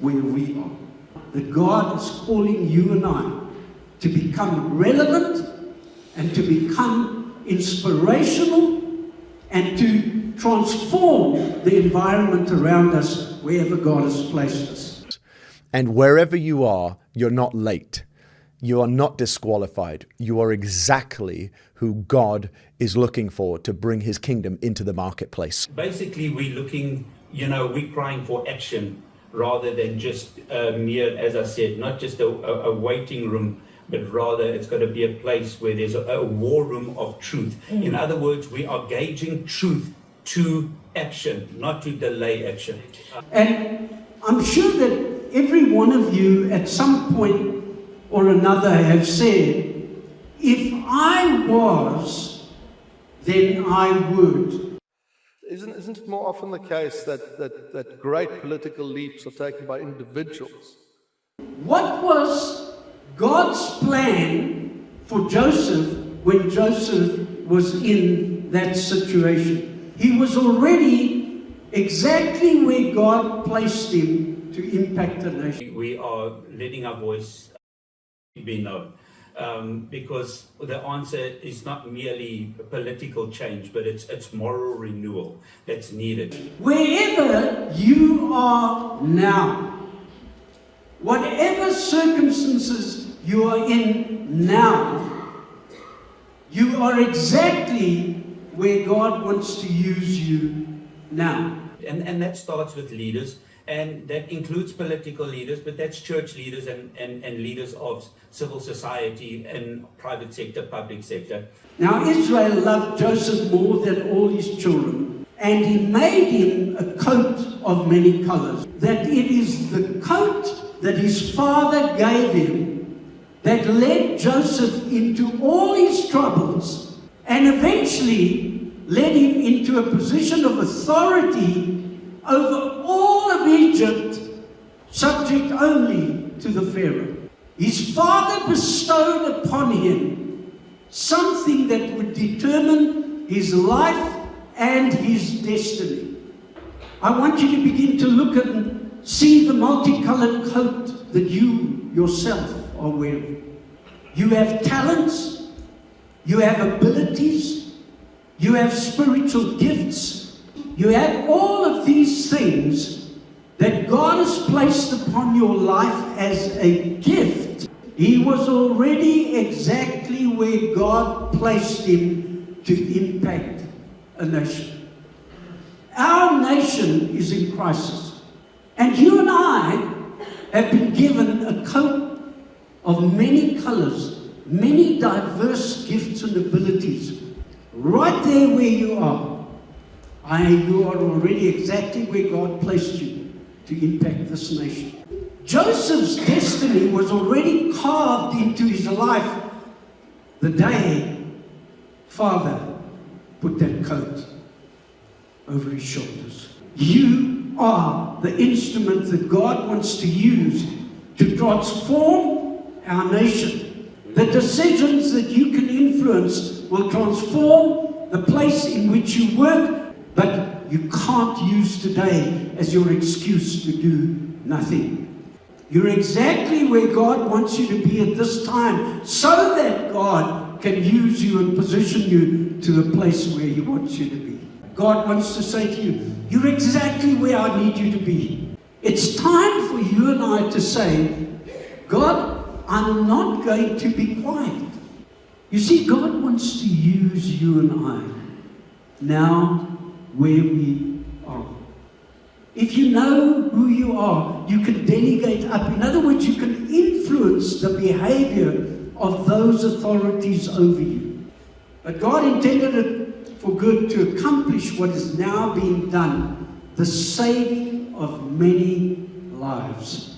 where we are. That God is calling you and I to become relevant and to become inspirational and to transform the environment around us wherever God has placed us. And wherever you are, you're not late. You are not disqualified. You are exactly who God is looking for to bring his kingdom into the marketplace. Basically, we're crying for action rather than just mere, as I said, not just a waiting room, but rather it's got to be a place where there's a war room of truth. In other words, we are gauging truth to action, not to delay action. And I'm sure that every one of you at some point or another have said, if I was, then I would. Isn't it more often the case that great political leaps are taken by individuals? What was God's plan for Joseph when Joseph was in that situation? He was already exactly where God placed him to impact the nation. We are letting our voice be known. Because the answer is not merely political change, but it's moral renewal that's needed. Wherever you are now, whatever circumstances you are in now, you are exactly where God wants to use you now. And that starts with leaders. And that includes political leaders, but that's church leaders and leaders of civil society and private sector, public sector. Now Israel loved Joseph more than all his children, and he made him a coat of many colors. That it is the coat that his father gave him that led Joseph into all his troubles and eventually led him into a position of authority over all of Egypt, subject only to the Pharaoh. His father bestowed upon him something that would determine his life and his destiny. I want you to begin to look at and see the multicolored coat that you yourself are wearing. You have talents, you have abilities, you have spiritual gifts. You have all of these things that God has placed upon your life as a gift. He was already exactly where God placed him to impact a nation. Our nation is in crisis. And you and I have been given a coat of many colors, many diverse gifts and abilities, right there where you are. You are already exactly where God placed you to impact this nation. Joseph's destiny was already carved into his life the day Father put that coat over his shoulders. You are the instrument that God wants to use to transform our nation. The decisions that you can influence will transform the place in which you work, but you can't use today as your excuse to do nothing. You're exactly where God wants you to be at this time, so that God can use you and position you to the place where He wants you to be. God wants to say to you, you're exactly where I need you to be. It's time for you and I to say, God, I'm not going to be quiet. You see, God wants to use you and I now where we are. If you know who you are, you can delegate up. In other words, you can influence the behavior of those authorities over you. But God intended it for good to accomplish what is now being done, the saving of many lives.